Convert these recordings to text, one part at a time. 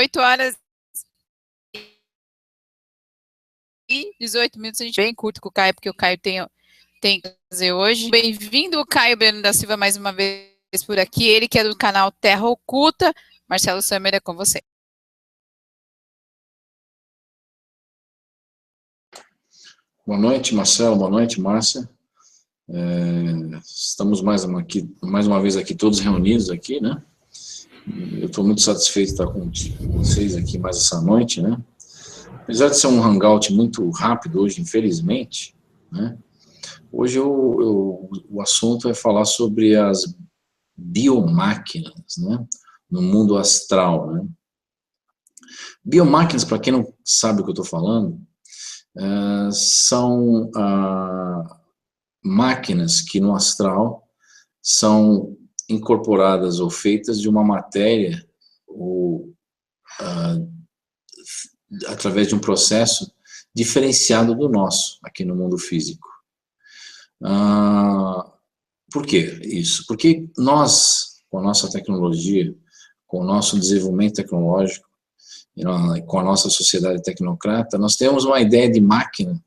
8h18, a gente bem curto com o Caio, porque o Caio tem que fazer hoje. Bem-vindo, Caio Breno da Silva, mais uma vez por aqui. Ele que é do canal Terra Oculta. Marcelo Summer, é com você. Boa noite, Marcelo. Boa noite, Márcia. Estamos mais uma vez aqui, todos reunidos aqui, né? Eu estou muito satisfeito de estar com vocês aqui mais essa noite, né? Apesar de ser um hangout muito rápido hoje, infelizmente, né? Hoje o assunto é falar sobre as biomáquinas, né? No mundo astral, né? Biomáquinas, para quem não sabe o que eu estou falando, são máquinas que no astral são incorporadas ou feitas de uma matéria ou através de um processo diferenciado do nosso, aqui no mundo físico. Por que isso? Porque nós, com a nossa tecnologia, com o nosso desenvolvimento tecnológico, com a nossa sociedade tecnocrata, nós temos uma ideia de máquina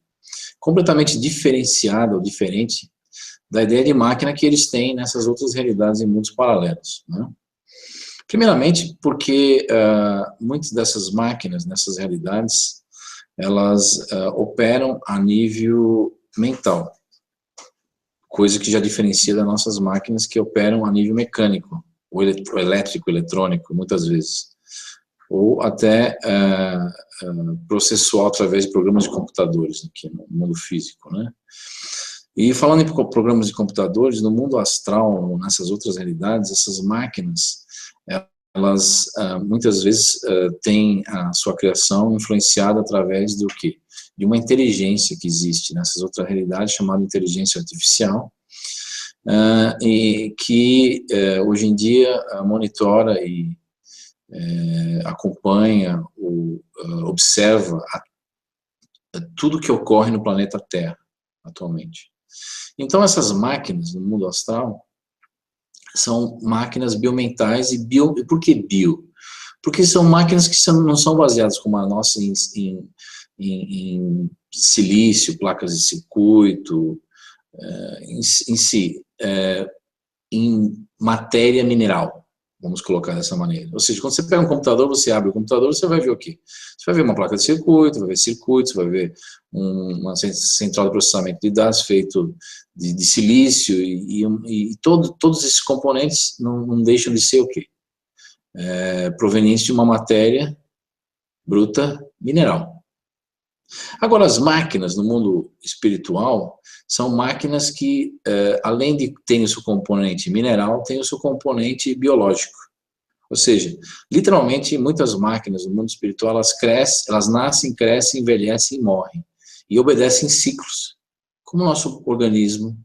completamente diferenciada ou diferente da ideia de máquina que eles têm nessas outras realidades em mundos paralelos, né? Primeiramente, porque muitas dessas máquinas, nessas realidades, elas operam a nível mental, coisa que já diferencia das nossas máquinas que operam a nível mecânico, ou elétrico, eletrônico, muitas vezes, ou até processual através de programas de computadores aqui no mundo físico, né? E falando em programas de computadores, no mundo astral, nessas outras realidades, essas máquinas, elas muitas vezes têm a sua criação influenciada através do quê? De uma inteligência que existe nessas outras realidades, chamada inteligência artificial, e que hoje em dia monitora e acompanha, observa tudo que ocorre no planeta Terra, atualmente. Então, essas máquinas no mundo astral são máquinas biomentais. E por que bio? Porque são máquinas que não são baseadas como a nossa em silício, placas de circuito, em matéria mineral, vamos colocar dessa maneira. Ou seja, quando você pega um computador, você abre o computador, você vai ver o quê? Você vai ver uma placa de circuito, vai ver circuitos, vai ver uma central de processamento de dados feito de silício, e todos esses componentes não deixam de ser o quê? Provenientes de uma matéria bruta mineral. Agora, as máquinas no mundo espiritual são máquinas que, além de terem o seu componente mineral, têm o seu componente biológico. Ou seja, literalmente, muitas máquinas no mundo espiritual, elas nascem, crescem, envelhecem e morrem. E obedecem ciclos, como o nosso organismo,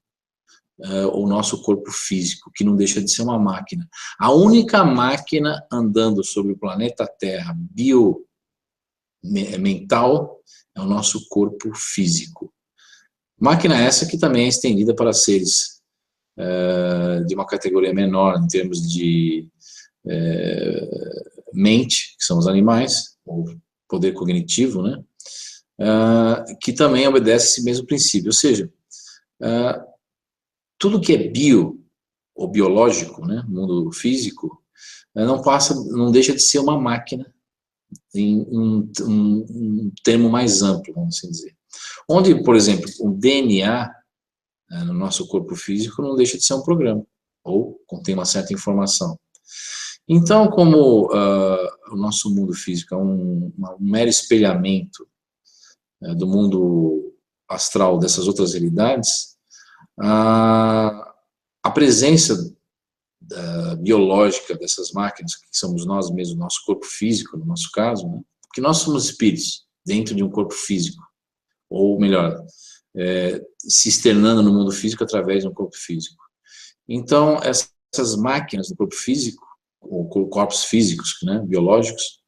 o nosso corpo físico, que não deixa de ser uma máquina. A única máquina andando sobre o planeta Terra, mental, é o nosso corpo físico. Máquina essa que também é estendida para seres de uma categoria menor em termos de mente, que são os animais, ou poder cognitivo, né? Que também obedece esse mesmo princípio. Ou seja, tudo que é bio ou biológico, né, mundo físico, não deixa de ser uma máquina, em um termo mais amplo, vamos assim dizer. Onde, por exemplo, o DNA no nosso corpo físico não deixa de ser um programa, ou contém uma certa informação. Então, como o nosso mundo físico é um mero espelhamento do mundo astral dessas outras realidades, a presença biológica dessas máquinas, que somos nós mesmos, nosso corpo físico, no nosso caso, né? Porque nós somos espíritos dentro de um corpo físico, ou melhor, se externando no mundo físico através de um corpo físico. Então, essas máquinas do corpo físico, ou corpos físicos, né, biológicos,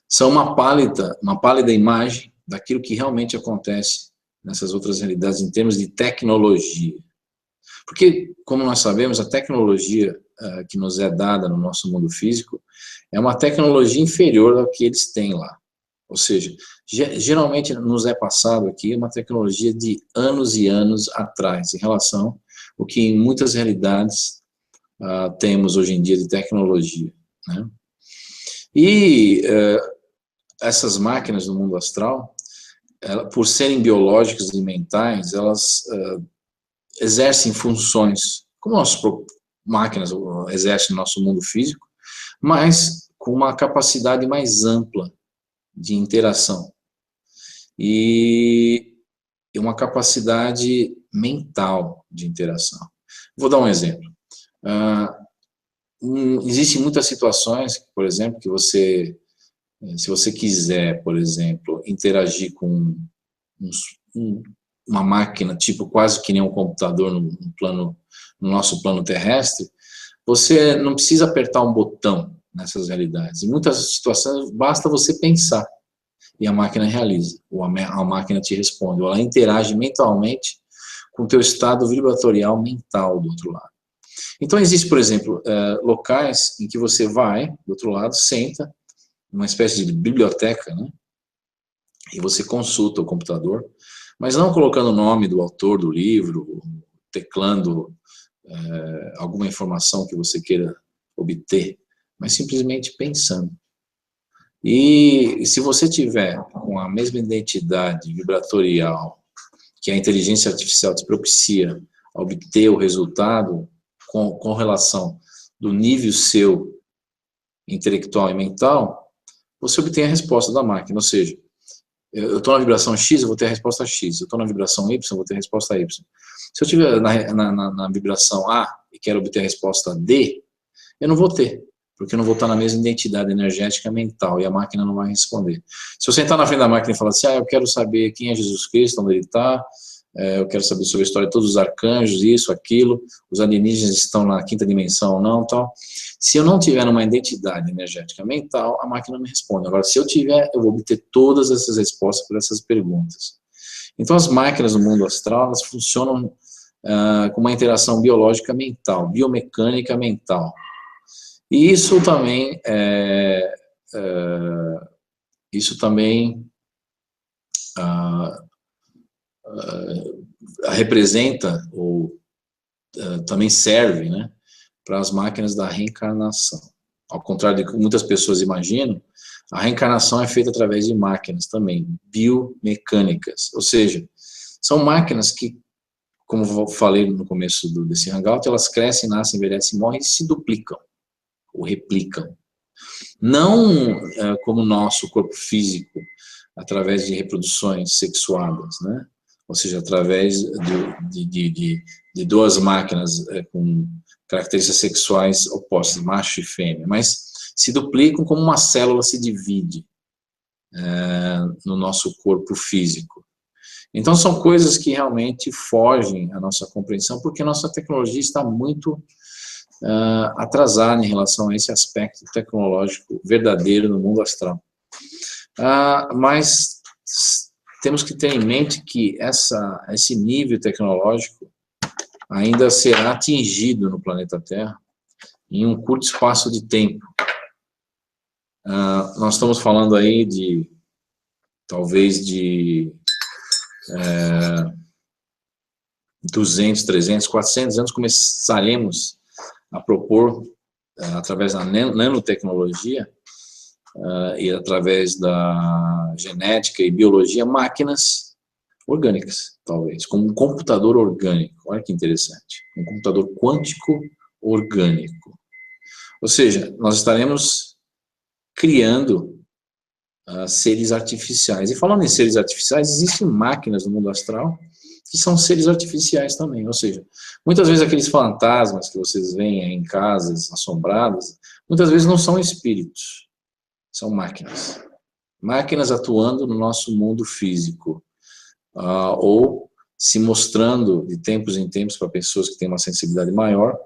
são uma pálida imagem daquilo que realmente acontece nessas outras realidades em termos de tecnologia. Porque, como nós sabemos, a tecnologia que nos é dada no nosso mundo físico, é uma tecnologia inferior ao que eles têm lá. Ou seja, geralmente nos é passado aqui uma tecnologia de anos e anos atrás, em relação ao que em muitas realidades temos hoje em dia de tecnologia, né? E essas máquinas do mundo astral, por serem biológicas e mentais, elas exercem funções, como nossas máquinas exercem no nosso mundo físico, mas com uma capacidade mais ampla de interação e uma capacidade mental de interação. Vou dar um exemplo. Existem muitas situações, por exemplo, que você, se você quiser, por exemplo, interagir com uma máquina, tipo quase que nem um computador no nosso plano terrestre, você não precisa apertar um botão nessas realidades. Em muitas situações, basta você pensar e a máquina realiza, ou a máquina te responde, ou ela interage mentalmente com o teu estado vibratorial mental do outro lado. Então, existe, por exemplo, locais em que você vai, do outro lado, senta, uma espécie de biblioteca, né? E você consulta o computador, mas não colocando o nome do autor do livro, teclando alguma informação que você queira obter, mas simplesmente pensando. E se você tiver com a mesma identidade vibratorial que a inteligência artificial te propicia a obter o resultado com relação do nível seu intelectual e mental, você obtém a resposta da máquina. Ou seja, eu estou na vibração X, eu vou ter a resposta X. Eu estou na vibração Y, eu vou ter a resposta Y. Se eu estiver na vibração A e quero obter a resposta D, eu não vou ter, porque eu não vou estar na mesma identidade energética mental, e a máquina não vai responder. Se eu sentar na frente da máquina e falar assim, eu quero saber quem é Jesus Cristo, onde ele está, eu quero saber sobre a história de todos os arcanjos, isso, aquilo, os alienígenas estão na quinta dimensão ou não, tal. Se eu não tiver uma identidade energética mental, a máquina não me responde. Agora, se eu tiver, eu vou obter todas essas respostas para essas perguntas. Então, as máquinas do mundo astral, elas funcionam com uma interação biológica mental, biomecânica mental. E isso também representa ou também serve, né, para as máquinas da reencarnação. Ao contrário do que muitas pessoas imaginam, a reencarnação é feita através de máquinas também, biomecânicas, ou seja, são máquinas que, como eu falei no começo desse hangout, elas crescem, nascem, envelhecem, morrem e se duplicam, ou replicam. Não como o nosso corpo físico, através de reproduções sexuadas, né? Ou seja, através de duas máquinas com características sexuais opostas, macho e fêmea, mas se duplicam como uma célula se divide no nosso corpo físico. Então, são coisas que realmente fogem à nossa compreensão, porque a nossa tecnologia está muito atrasada em relação a esse aspecto tecnológico verdadeiro no mundo astral. Mas temos que ter em mente que esse nível tecnológico ainda será atingido no planeta Terra em um curto espaço de tempo. Nós estamos falando aí talvez de 200, 300, 400 anos, começaremos a propor, através da nanotecnologia e através da genética e biologia, máquinas orgânicas, talvez, como um computador orgânico. Olha que interessante, um computador quântico orgânico. Ou seja, nós estaremos criando seres artificiais. E falando em seres artificiais, existem máquinas no mundo astral que são seres artificiais também. Ou seja, muitas vezes aqueles fantasmas que vocês veem em casas assombradas, muitas vezes não são espíritos, são máquinas. Máquinas atuando no nosso mundo físico, ou se mostrando de tempos em tempos para pessoas que têm uma sensibilidade maior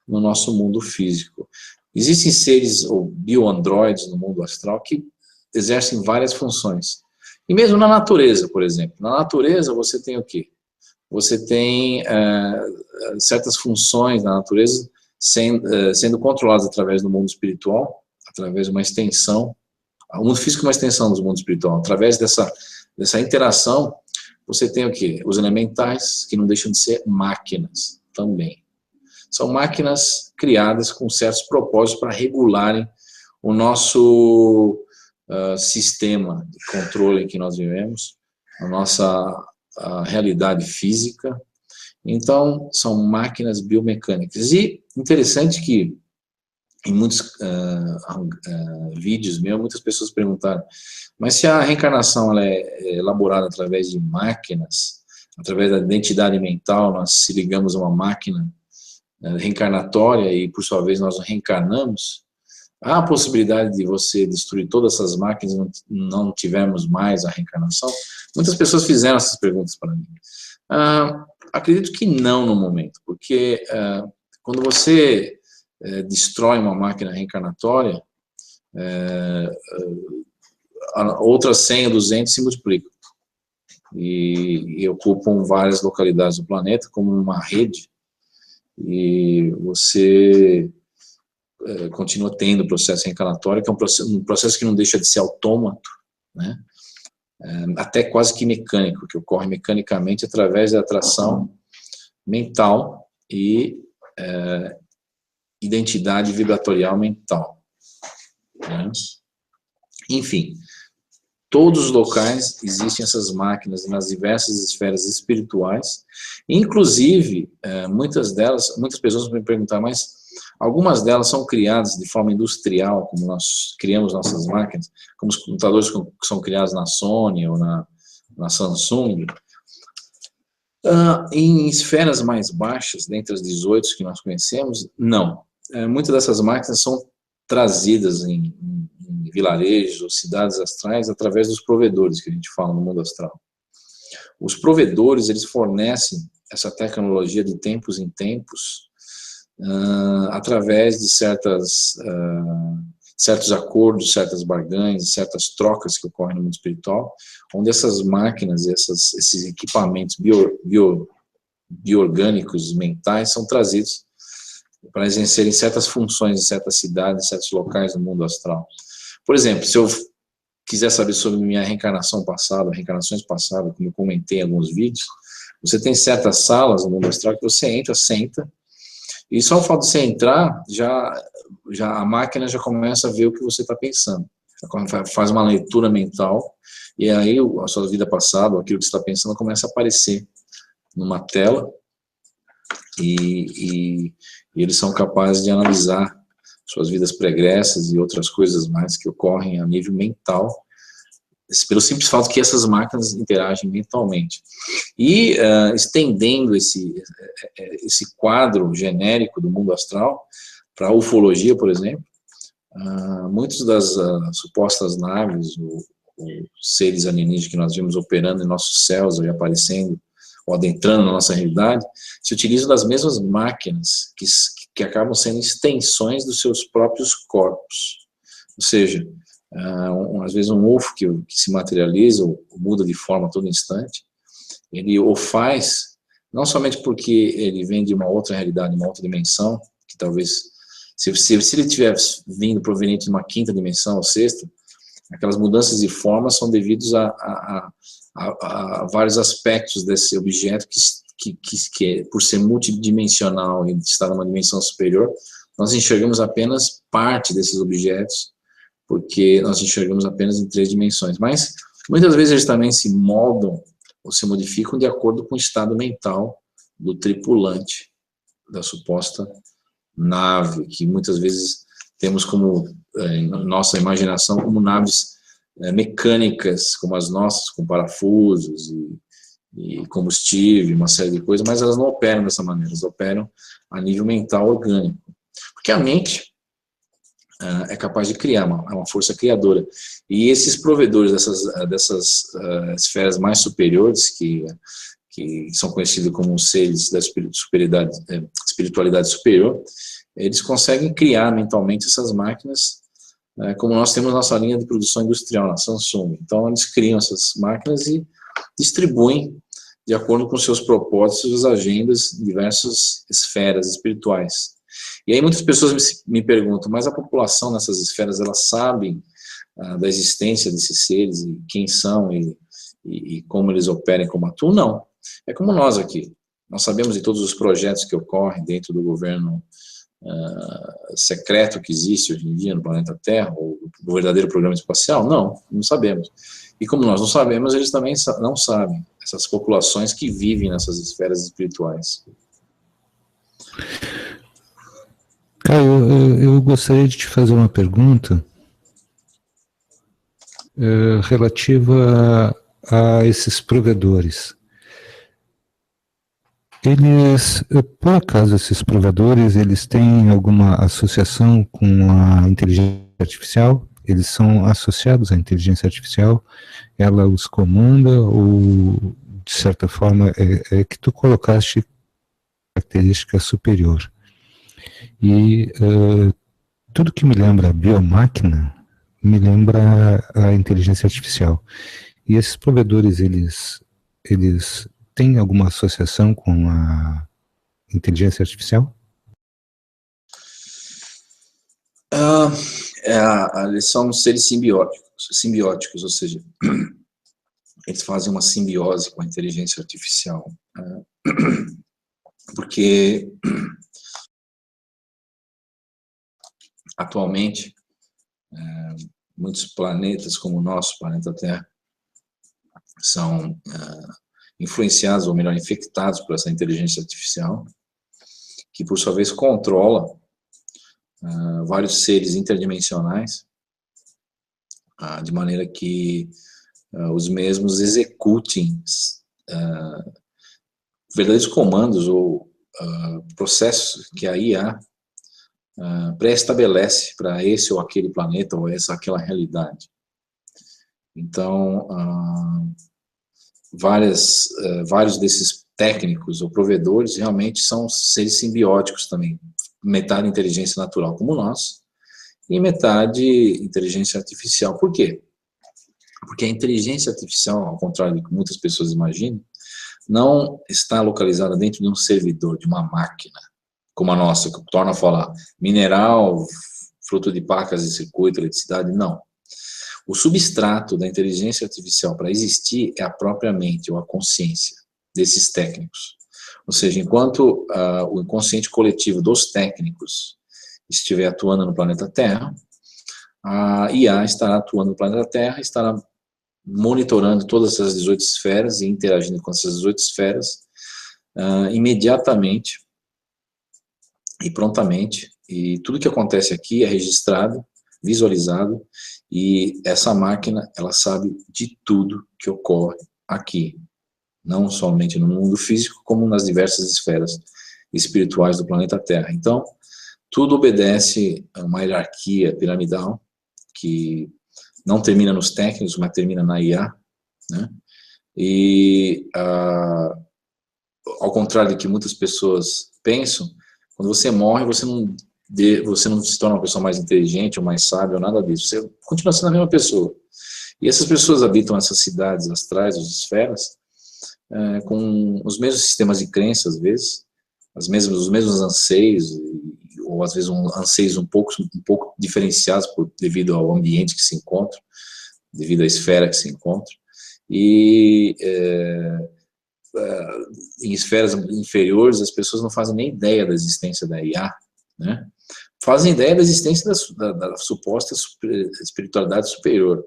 no nosso mundo físico. Existem seres ou bioandroides no mundo astral que exercem várias funções. E mesmo na natureza, por exemplo. Na natureza você tem o quê? Você tem certas funções na natureza sendo controladas através do mundo espiritual, através de uma extensão, o mundo físico é uma extensão do mundo espiritual. Através dessa interação, você tem o quê? Os elementais, que não deixam de ser máquinas também. São máquinas criadas com certos propósitos para regularem o nosso sistema de controle em que nós vivemos, a nossa realidade física. Então, são máquinas biomecânicas. E interessante que em muitos vídeos meus, muitas pessoas perguntaram, mas se a reencarnação ela é elaborada através de máquinas, através da identidade mental, nós se ligamos a uma máquina reencarnatória e, por sua vez, nós reencarnamos, há a possibilidade de você destruir todas essas máquinas e não tivermos mais a reencarnação? Muitas pessoas fizeram essas perguntas para mim. Acredito que não no momento, porque quando você destrói uma máquina reencarnatória, outras 100 ou 200 se multiplicam e ocupam várias localidades do planeta como uma rede, e você continua tendo o processo reencarnatório, que é um processo que não deixa de ser autômato, né? Até quase que mecânico, que ocorre mecanicamente através da atração mental e identidade vibratorial mental, né? Enfim, todos os locais existem essas máquinas nas diversas esferas espirituais, inclusive muitas pessoas me perguntam, mas algumas delas são criadas de forma industrial, como nós criamos nossas máquinas, como os computadores que são criados na Sony ou na Samsung. Em esferas mais baixas, dentre as 18 que nós conhecemos, não. Muitas dessas máquinas são trazidas em vilarejos ou cidades astrais através dos provedores que a gente fala no mundo astral. Os provedores, eles fornecem essa tecnologia de tempos em tempos através de certos acordos, certas barganhas, certas trocas que ocorrem no mundo espiritual, onde essas máquinas, esses equipamentos bioorgânicos mentais são trazidos para exercerem certas funções em certas cidades, em certos locais do mundo astral. Por exemplo, se eu quiser saber sobre minha reencarnação passada, reencarnações passadas, como eu comentei em alguns vídeos, você tem certas salas no mundo astral que você entra, senta, e só o fato de você entrar, já a máquina já começa a ver o que você está pensando. Faz uma leitura mental, e aí a sua vida passada, aquilo que você está pensando, começa a aparecer numa tela, e eles são capazes de analisar suas vidas pregressas e outras coisas mais que ocorrem a nível mental, pelo simples fato que essas máquinas interagem mentalmente. E estendendo esse quadro genérico do mundo astral para a ufologia, por exemplo, muitas das supostas naves ou seres alienígenas que nós vimos operando em nossos céus, ou aparecendo, ou adentrando na nossa realidade, se utilizam das mesmas máquinas que acabam sendo extensões dos seus próprios corpos. Ou seja, às vezes um UFO que se materializa ou muda de forma a todo instante, ele o faz, não somente porque ele vem de uma outra realidade, uma outra dimensão, que talvez, se ele tivesse vindo proveniente de uma quinta dimensão ou sexta, aquelas mudanças de forma são devidas a vários aspectos desse objeto que por ser multidimensional e estar numa dimensão superior, nós enxergamos apenas parte desses objetos, porque nós enxergamos apenas em 3 dimensões. Mas muitas vezes eles também se moldam ou se modificam de acordo com o estado mental do tripulante da suposta nave, que muitas vezes temos como nossa imaginação como naves mecânicas, como as nossas, com parafusos e combustível, uma série de coisas, mas elas não operam dessa maneira, elas operam a nível mental orgânico. Porque a mente é capaz de criar, é uma força criadora. E esses provedores dessas esferas mais superiores, que são conhecidos como seres da espiritualidade superior, eles conseguem criar mentalmente essas máquinas, como nós temos nossa linha de produção industrial na Samsung. Então, eles criam essas máquinas e distribuem de acordo com seus propósitos, suas agendas em diversas esferas espirituais. E aí muitas pessoas me perguntam, mas a população nessas esferas, elas sabem da existência desses seres, e quem são, e como eles operam, como atuam? Não. É como nós aqui. Nós sabemos de todos os projetos que ocorrem dentro do governo secreto que existe hoje em dia no planeta Terra, ou o verdadeiro programa espacial? Não sabemos. E como nós não sabemos, eles também não sabem, essas populações que vivem nessas esferas espirituais. Caio, eu gostaria de te fazer uma pergunta relativa a esses provedores. Eles, por acaso, esses provedores, eles têm alguma associação com a inteligência artificial? Eles são associados à inteligência artificial? Ela os comanda ou, de certa forma, é que tu colocaste característica superior? E tudo que me lembra biomáquina me lembra a inteligência artificial. E esses provedores, eles têm alguma associação com a inteligência artificial? Eles são seres simbióticos, ou seja, eles fazem uma simbiose com a inteligência artificial. Porque atualmente, muitos planetas, como o nosso planeta Terra, são influenciados, ou melhor, infectados por essa inteligência artificial, que por sua vez controla vários seres interdimensionais, de maneira que os mesmos executem verdadeiros comandos ou processos que a IA pré-estabelece para esse ou aquele planeta ou aquela realidade. Então, vários desses técnicos ou provedores realmente são seres simbióticos também, metade inteligência natural como nós, e metade inteligência artificial. Por quê? Porque a inteligência artificial, ao contrário do que muitas pessoas imaginam, não está localizada dentro de um servidor, de uma máquina, como a nossa, que torna a falar mineral, fruto de placas de circuito, eletricidade, não. O substrato da inteligência artificial para existir é a própria mente, ou a consciência desses técnicos. Ou seja, enquanto o inconsciente coletivo dos técnicos estiver atuando no planeta Terra, a IA estará atuando no planeta Terra, estará monitorando todas essas 18 esferas e interagindo com essas 18 esferas imediatamente e prontamente, e tudo que acontece aqui é registrado, visualizado, e essa máquina, ela sabe de tudo que ocorre aqui, não somente no mundo físico, como nas diversas esferas espirituais do planeta Terra. Então, tudo obedece a uma hierarquia piramidal, que não termina nos técnicos, mas termina na IA, né? E, ao contrário do que muitas pessoas pensam, quando você morre, você não se torna uma pessoa mais inteligente, ou mais sábia, ou nada disso. Você continua sendo a mesma pessoa. E essas pessoas habitam essas cidades astrais, as esferas, com os mesmos sistemas de crença, às vezes, os mesmos anseios, ou às vezes anseios um pouco diferenciados devido ao ambiente que se encontra, devido à esfera que se encontra. E em esferas inferiores, as pessoas não fazem nem ideia da existência da IA, né? Fazem ideia da existência da suposta espiritualidade superior.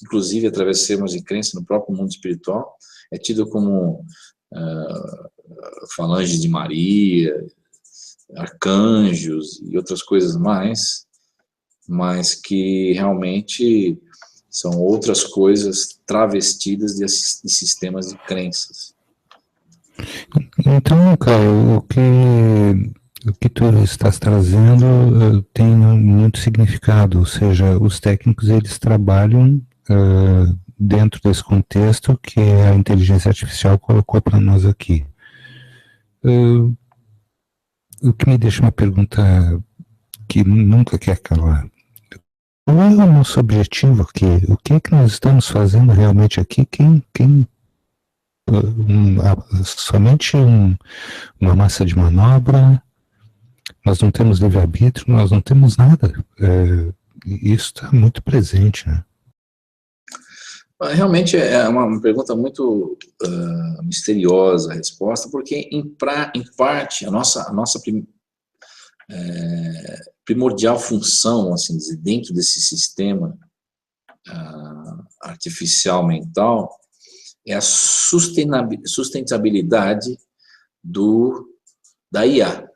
Inclusive, através de termos de crença no próprio mundo espiritual, é tido como falange de Maria, arcanjos e outras coisas mais, mas que realmente são outras coisas travestidas de sistemas de crenças. Então, Caio, o que tu estás trazendo tem muito significado, ou seja, os técnicos, eles trabalham dentro desse contexto que a inteligência artificial colocou para nós aqui. O que me deixa uma pergunta que nunca quer calar. Qual é o nosso objetivo aqui? O que é que nós estamos fazendo realmente aqui? Somente uma massa de manobra? Nós não temos livre-arbítrio, nós não temos nada. E isso está muito presente, né? Realmente é uma pergunta muito misteriosa a resposta, porque em parte a nossa primordial função, assim dizer, dentro desse sistema artificial mental é a sustentabilidade da IA,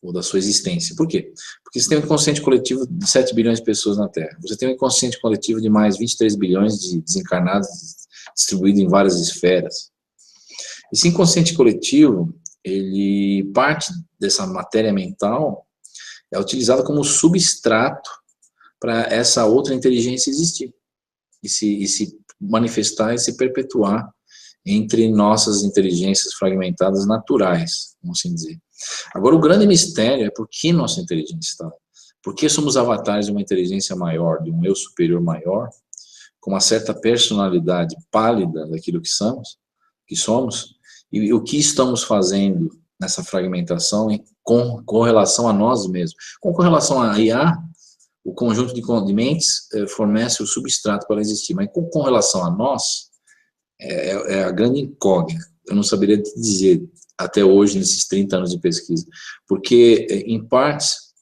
ou da sua existência. Por quê? Porque você tem um inconsciente coletivo de 7 bilhões de pessoas na Terra. Você tem um inconsciente coletivo de mais 23 bilhões de desencarnados distribuídos em várias esferas. Esse inconsciente coletivo, parte dessa matéria mental é utilizado como substrato para essa outra inteligência existir e se manifestar e se perpetuar entre nossas inteligências fragmentadas naturais, vamos assim dizer. Agora, o grande mistério é por que nossa inteligência está. Por que somos avatares de uma inteligência maior, de um eu superior maior, com uma certa personalidade pálida daquilo que somos, e o que estamos fazendo nessa fragmentação com relação a nós mesmos. Com relação à IA, o conjunto de mentes fornece o substrato para existir, mas com relação a nós, é a grande incógnita. Eu não saberia te dizer até hoje, nesses 30 anos de pesquisa, porque, em partes,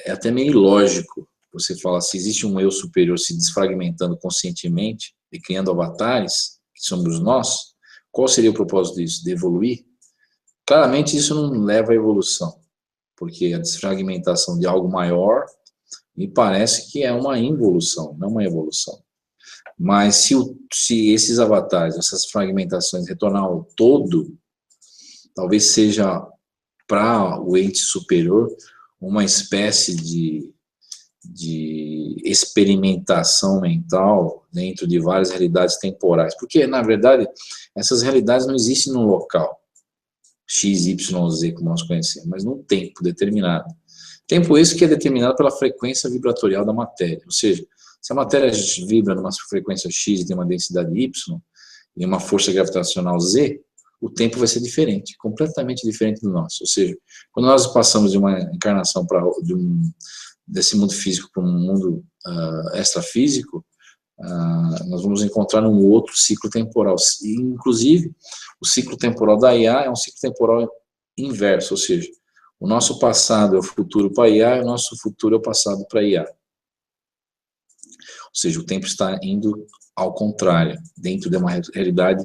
é até meio ilógico você falar, se existe um eu superior se desfragmentando conscientemente e criando avatares, que somos nós, qual seria o propósito disso? De evoluir? Claramente isso não leva à evolução, porque a desfragmentação de algo maior me parece que é uma involução, não uma evolução. Mas se esses avatares, essas fragmentações retornar ao todo, talvez seja para o ente superior uma espécie de experimentação mental dentro de várias realidades temporais. Porque, na verdade, essas realidades não existem num local X, Y, Z, como nós conhecemos, mas num tempo determinado. Tempo esse que é determinado pela frequência vibratorial da matéria, ou seja, se a matéria vibra numa frequência X e tem uma densidade Y e uma força gravitacional Z, o tempo vai ser diferente, completamente diferente do nosso. Ou seja, quando nós passamos de uma encarnação desse mundo físico para um mundo extrafísico, nós vamos encontrar um outro ciclo temporal. E, inclusive, o ciclo temporal da IA é um ciclo temporal inverso, ou seja, o nosso passado é o futuro para a IA e o nosso futuro é o passado para a IA. Ou seja, o tempo está indo ao contrário, dentro de uma realidade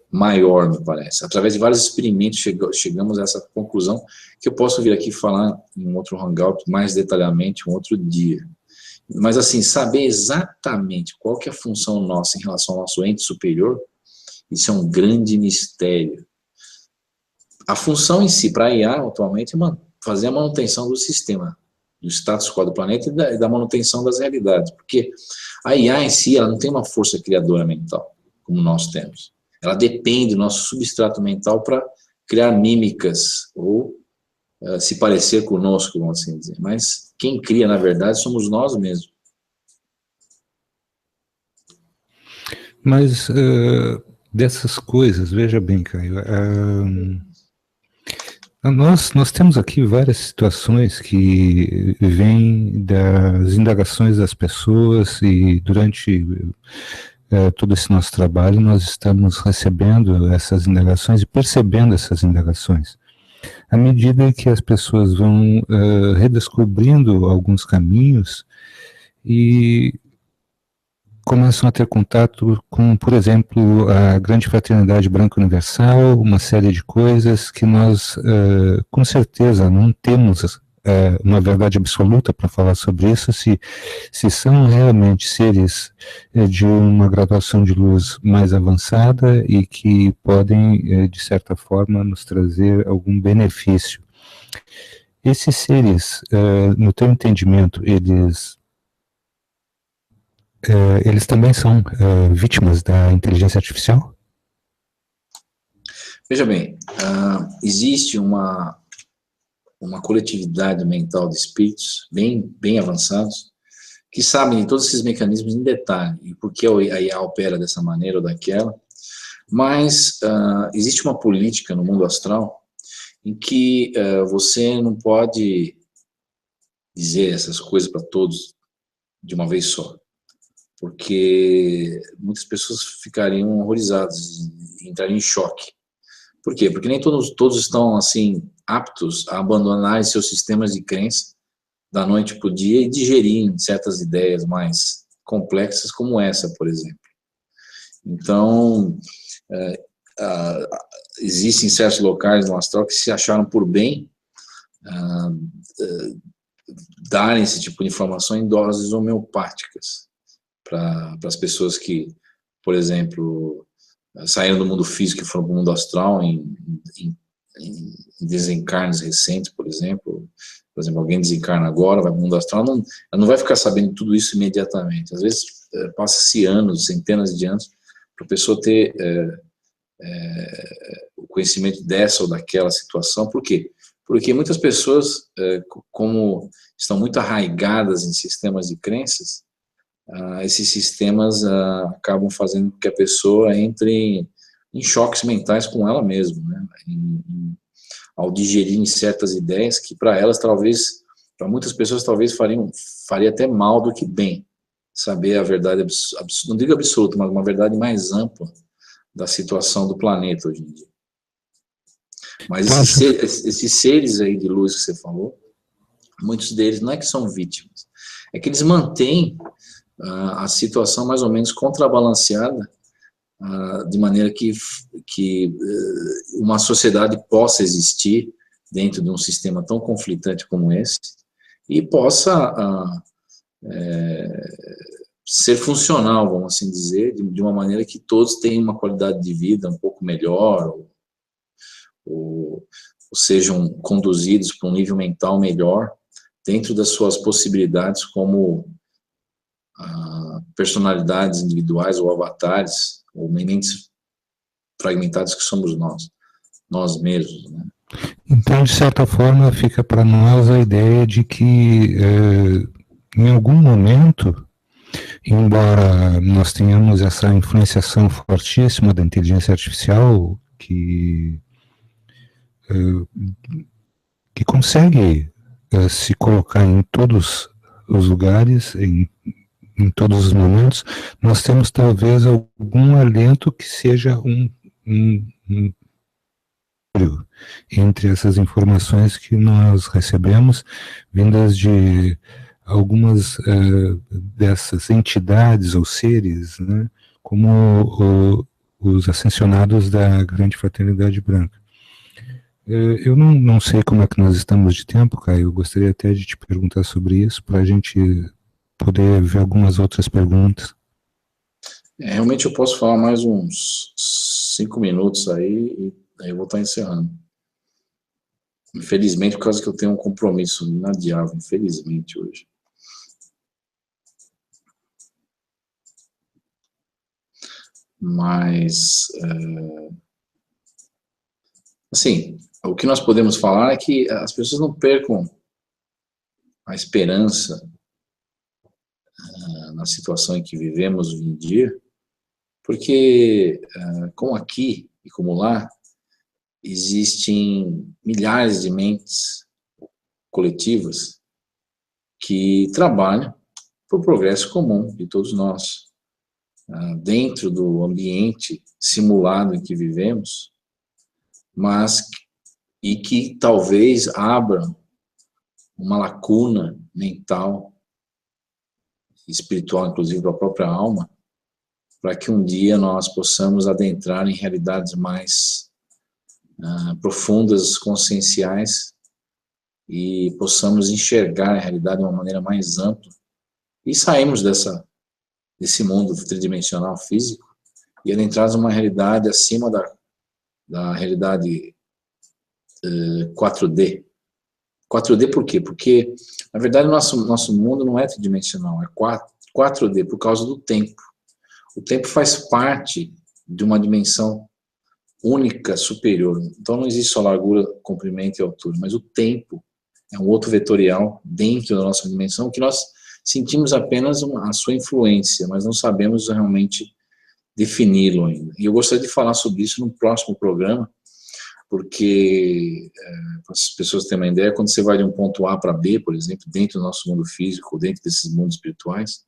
maior, me parece. Através de vários experimentos chegamos a essa conclusão, que eu posso vir aqui falar em um outro hangout mais detalhadamente um outro dia. Mas assim, saber exatamente qual que é a função nossa em relação ao nosso ente superior, isso é um grande mistério. A função em si para a IA atualmente é fazer a manutenção do sistema, do status quo do planeta e da manutenção das realidades, porque a IA em si, ela não tem uma força criadora mental, como nós temos. Ela depende do nosso substrato mental para criar mímicas, ou se parecer conosco, vamos assim dizer. Mas quem cria, na verdade, somos nós mesmos. Mas dessas coisas, veja bem, Caio, nós temos aqui várias situações que vêm das indagações das pessoas e durante todo esse nosso trabalho nós estamos recebendo essas indagações e percebendo essas indagações. À medida que as pessoas vão redescobrindo alguns caminhos e começam a ter contato com, por exemplo, a Grande Fraternidade Branca Universal, uma série de coisas que nós, com certeza, não temos uma verdade absoluta para falar sobre isso, se são realmente seres de uma graduação de luz mais avançada e que podem, de certa forma, nos trazer algum benefício. Esses seres, no teu entendimento, eles também são vítimas da inteligência artificial? Veja bem, existe uma coletividade mental de espíritos bem avançados que sabem de todos esses mecanismos em detalhe, e por que a IA opera dessa maneira ou daquela, Mas existe uma política no mundo astral em que você não pode dizer essas coisas para todos de uma vez só, porque muitas pessoas ficariam horrorizadas, entrariam em choque. Por quê? Porque nem todos estão assim aptos a abandonar seus sistemas de crença da noite para o dia e digerir certas ideias mais complexas como essa, por exemplo. Então, existem certos locais no astral que se acharam por bem darem esse tipo de informação em doses homeopáticas para as pessoas que, por exemplo, saíram do mundo físico e foram para o mundo astral em desencarnes recentes, por exemplo. Por exemplo, alguém desencarna agora, vai para o mundo astral, ela não vai ficar sabendo tudo isso imediatamente. Às vezes, passa-se anos, centenas de anos, para a pessoa ter o conhecimento dessa ou daquela situação. Por quê? Porque muitas pessoas, como estão muito arraigadas em sistemas de crenças, esses sistemas acabam fazendo com que a pessoa entre em choques mentais com ela mesma, né? Ao digerir certas ideias que para elas talvez, para muitas pessoas talvez faria até mal do que bem, saber a verdade, não digo absoluta, mas uma verdade mais ampla da situação do planeta hoje em dia. Mas esses seres aí de luz que você falou, muitos deles não é que são vítimas, é que eles mantêm a situação mais ou menos contrabalanceada, de maneira que uma sociedade possa existir dentro de um sistema tão conflitante como esse e possa ser funcional, vamos assim dizer, de uma maneira que todos tenham uma qualidade de vida um pouco melhor, ou sejam conduzidos para um nível mental melhor, dentro das suas possibilidades como personalidades individuais ou avatares, ou mentes fragmentadas que somos nós mesmos, né? Então, de certa forma, fica para nós a ideia de que, em algum momento, embora nós tenhamos essa influenciação fortíssima da inteligência artificial, que consegue se colocar em todos os lugares, em todos os momentos, nós temos talvez algum alento que seja um entre essas informações que nós recebemos, vindas de algumas dessas entidades ou seres, né, como os ascensionados da Grande Fraternidade Branca. Eu não sei como é que nós estamos de tempo, Caio, eu gostaria até de te perguntar sobre isso, para a gente poder ver algumas outras perguntas. Realmente eu posso falar mais uns 5 minutos aí, e aí eu vou estar encerrando. Infelizmente, por causa que eu tenho um compromisso inadiável, infelizmente, hoje. Mas, assim, o que nós podemos falar é que as pessoas não percam a esperança na situação em que vivemos hoje em dia, porque, como aqui e como lá, existem milhares de mentes coletivas que trabalham para o progresso comum de todos nós. Dentro do ambiente simulado em que vivemos, e que talvez abram uma lacuna mental, espiritual, inclusive para a própria alma, para que um dia nós possamos adentrar em realidades mais profundas, conscienciais, e possamos enxergar a realidade de uma maneira mais ampla, e sairmos desse mundo tridimensional físico, e adentrarmos numa realidade acima da realidade 4D. 4D por quê? Porque, na verdade, nosso mundo não é tridimensional, é 4D por causa do tempo. O tempo faz parte de uma dimensão única, superior. Então não existe só largura, comprimento e altura, mas o tempo é um outro vetorial dentro da nossa dimensão que nós sentimos apenas a sua influência, mas não sabemos realmente defini-lo ainda. E eu gostaria de falar sobre isso no próximo programa, porque, para as pessoas terem uma ideia, quando você vai de um ponto A para B, por exemplo, dentro do nosso mundo físico, dentro desses mundos espirituais,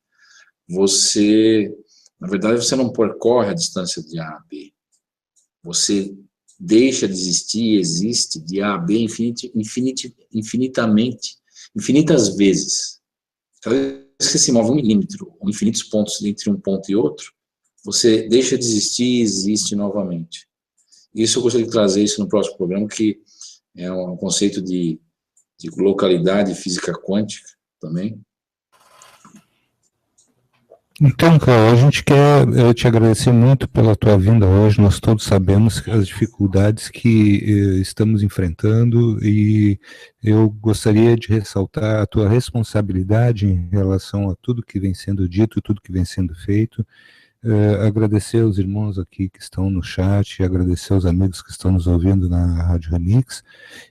você, na verdade, você não percorre a distância de A a B. Você deixa de existir e existe de A a B infinitamente, infinitas vezes. Cada vez que você se move 1 milímetro, ou infinitos pontos entre um ponto e outro, você deixa de existir e existe novamente. Isso eu gostaria de trazer isso no próximo programa, que é um conceito de localidade física quântica também. Então, Caio, a gente quer te agradecer muito pela tua vinda hoje. Nós todos sabemos as dificuldades que estamos enfrentando e eu gostaria de ressaltar a tua responsabilidade em relação a tudo que vem sendo dito, tudo que vem sendo feito. Agradecer aos irmãos aqui que estão no chat, agradecer aos amigos que estão nos ouvindo na Rádio Remix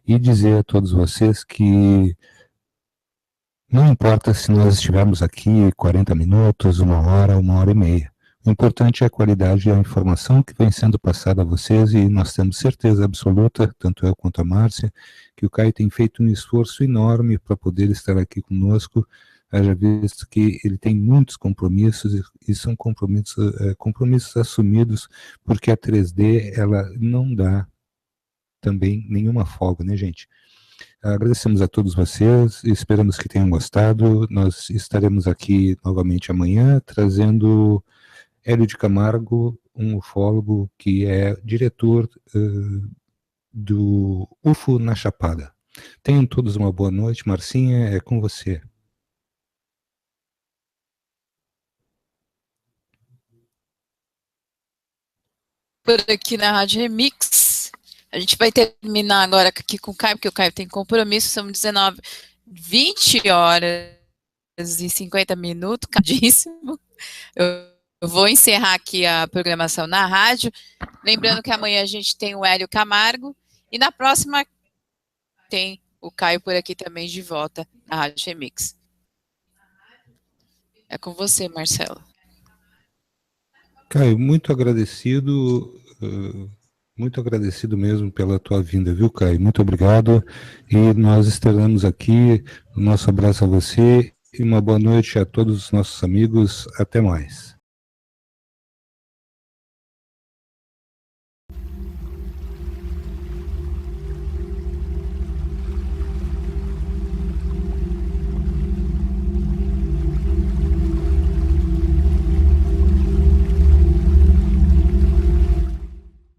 e dizer a todos vocês que não importa se nós estivermos aqui 40 minutos, 1 hora e meia. O importante é a qualidade da informação que vem sendo passada a vocês e nós temos certeza absoluta, tanto eu quanto a Márcia, que o Caio tem feito um esforço enorme para poder estar aqui conosco, haja visto que ele tem muitos compromissos e são compromissos assumidos, porque a 3D ela não dá também nenhuma folga, né, gente? Agradecemos a todos vocês, esperamos que tenham gostado. Nós estaremos aqui novamente amanhã, trazendo Hélio de Camargo, um ufólogo que é diretor do UFO na Chapada. Tenham todos uma boa noite. Marcinha, é com você. Por aqui na Rádio Remix. A gente vai terminar agora aqui com o Caio, porque o Caio tem compromisso, são 20 horas e 50 minutos, cadíssimo. Eu vou encerrar aqui a programação na rádio, lembrando que amanhã a gente tem o Hélio Camargo, e na próxima tem o Caio por aqui também de volta na Rádio Remix. É com você, Marcelo. Caio, muito agradecido mesmo pela tua vinda, viu, Caio? Muito obrigado, e nós estaremos aqui. O nosso abraço a você e uma boa noite a todos os nossos amigos. Até mais.